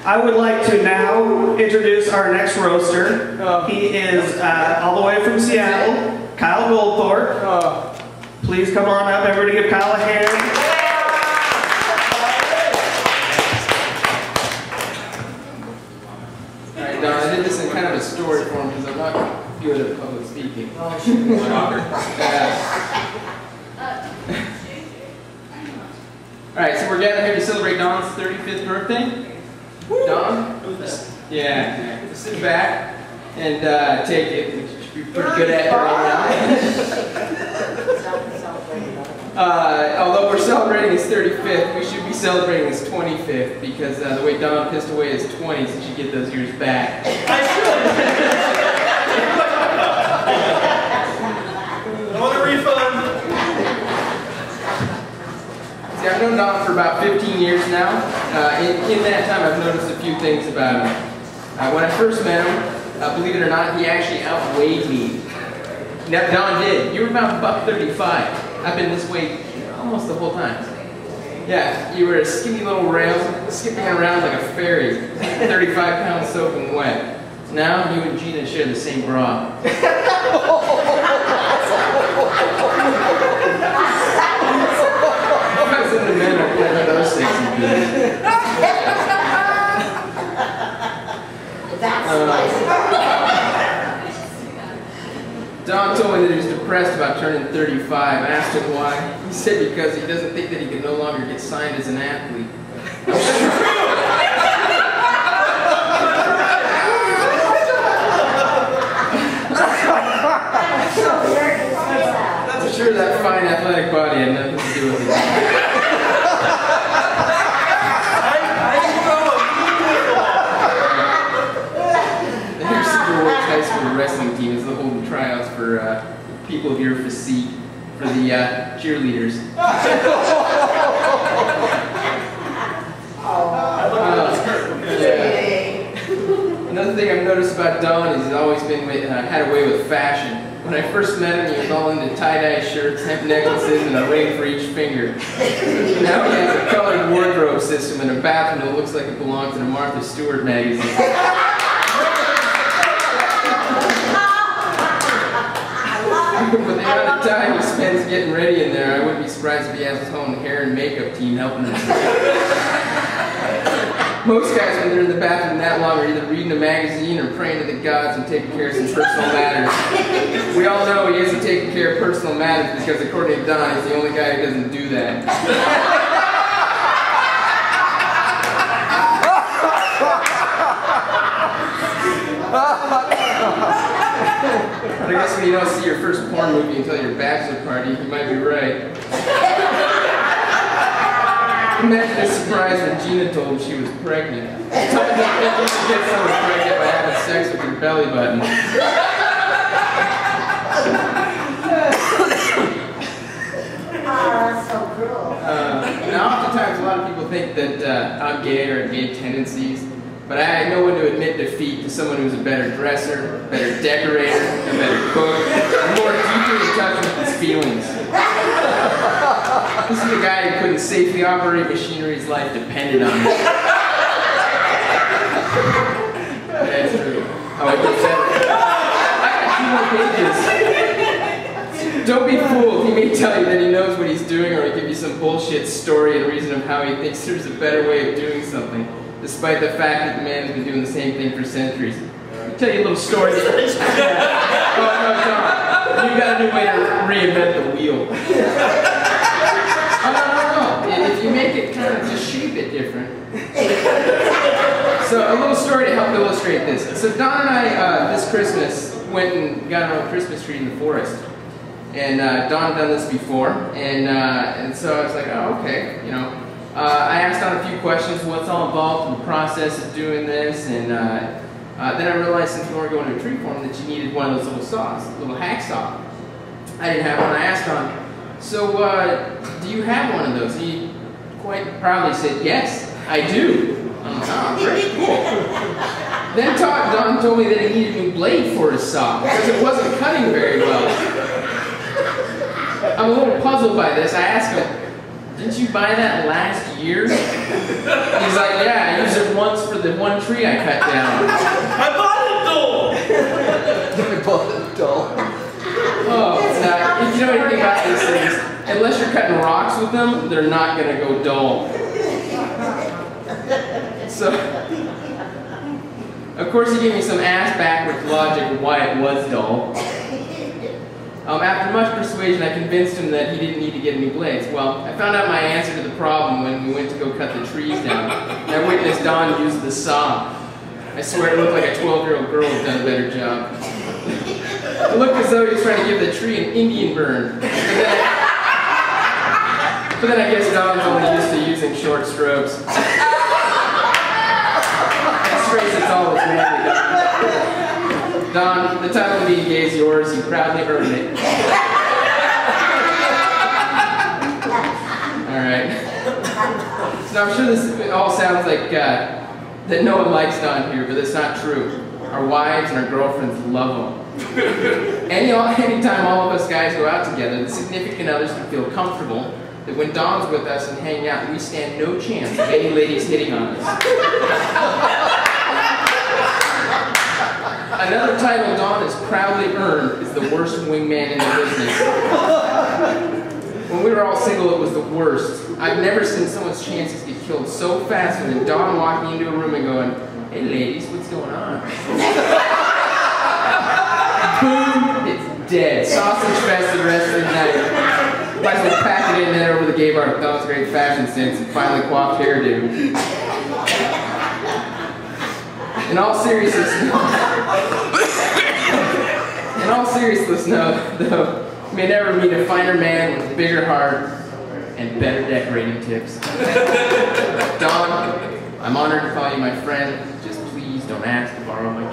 I would like to now introduce our next roaster. He is all the way from Seattle, Kyle Goldthorpe. Please come on up, everybody give Kyle a hand. Alright, Don, I did this in kind of a story form because I'm not good at public speaking. Alright, so we're gathered here to celebrate Don's 35th birthday. Don? Yeah. Sit back and take it, which you should be pretty good at right now. Although we're celebrating his 35th, we should be celebrating his 25th because the way Don pissed away his 20s, he should get those years back. I want a refund. See, I've known Don for about 15 years now. In that time, I've noticed a few things about him. When I first met him, believe it or not, he actually outweighed me. Now, Don did. You were about $135. I've been this way almost the whole time. Yeah, you were a skinny little rail, skipping around like a fairy, 35 pounds soaking wet. Now, you and Gina share the same bra. In the men are playing with those sexy dudes. Don told me that he was depressed about turning 35. I asked him why. He said because he doesn't think that he can no longer get signed as an athlete. I'm sure that fine athletic body had nothing to do with it. The Hair Super Works High School wrestling team is holding tryouts for people of your physique, for the cheerleaders. Another thing I've noticed about Don is he's always been had a way with fashion. When I first met him, he was all into tie-dye shirts, hemp necklaces, and a ring for each finger. Now he has a colored wardrobe system and a bathroom that looks like it belongs in a Martha Stewart magazine. But the amount of time he spends getting ready in there, I wouldn't be surprised if he has his own hair and makeup team helping him. Most guys, when they're in the bathroom that long, are either reading a magazine or praying to the gods and taking care of some personal matters. We all know he isn't taking care of personal matters because, according to Don, he's the only guy who doesn't do that. But I guess when you don't see your first porn movie until your bachelor party, you might be right. Imagine his surprise when Gina told him she was pregnant. She told him that you could get someone pregnant by having sex with your belly button. That's so cruel. Now, oftentimes, a lot of people think that I'm gay or have gay tendencies, but I know when to admit defeat to someone who's a better dresser, a better decorator, a better cook, and more deeply in touch with his feelings. This is a guy who couldn't safely operate machinery his life depended on it. That's true. Oh, I did better. I got 2 more pages. Don't be fooled. He may tell you that he knows what he's doing, or he'll give you some bullshit story and reason of how he thinks there's a better way of doing something, despite the fact that the man has been doing the same thing for centuries. I'll tell you a little story. Oh, no, John. You've got a new way to reinvent the wheel. Oh, no. If you make it kind of just shape it different. So, a little story to help illustrate this. So, Don and I, this Christmas, went and got our own Christmas tree in the forest. And Don had done this before. And so I was like, oh, okay, you know. I asked Don a few questions, what's all involved in the process of doing this, and then I realized since we weren't going to a tree farm that you needed one of those little saws, a little hacksaw. I didn't have one. I asked Don, so do you have one of those? And he quite proudly said, yes, I do. I'm like, oh, very cool. Then Don told me that he needed a new blade for his saw because it wasn't cutting very well. I'm a little puzzled by this. I asked him, didn't you buy that last year? He's like, yeah, I used it once for the one tree I cut down. I bought it though! I bought it dull. Oh, now, if you know anything about these things, unless you're cutting rocks with them, they're not going to go dull. So, of course he gave me some ass-backwards logic of why it was dull. After much persuasion, I convinced him that he didn't need to get any blades. Well, I found out my answer to the problem when we went to go cut the trees down, and I witnessed Don use the saw. I swear it looked like a 12-year-old girl had done a better job. It looked as though he was trying to give the tree an Indian burn. But then I guess Don's only used to using short strokes. That straight it's always manly, Don, the title of being gay is yours. You proudly earned it. Alright. So I'm sure this all sounds like that no one likes Don here, but that's not true. Our wives and our girlfriends love him. Anytime all of us guys go out together, the significant others can feel comfortable that when Don's with us and hanging out, we stand no chance of any ladies hitting on us. Another title Don has proudly earned is the worst wingman in the business. When we were all single, it was the worst. I've never seen someone's chances get killed so fast than Don walking into a room and going, "Hey ladies, what's going on?" Boom, it's dead. Sausage fest the rest of the night. Might as well pack it in there over the gay bar with Don's great fashion sense and finally coiffed hairdo. In all seriousness, though, you may never meet a finer man with a bigger heart and better decorating tips. Don, I'm honored to call you my friend. Just please don't ask to borrow my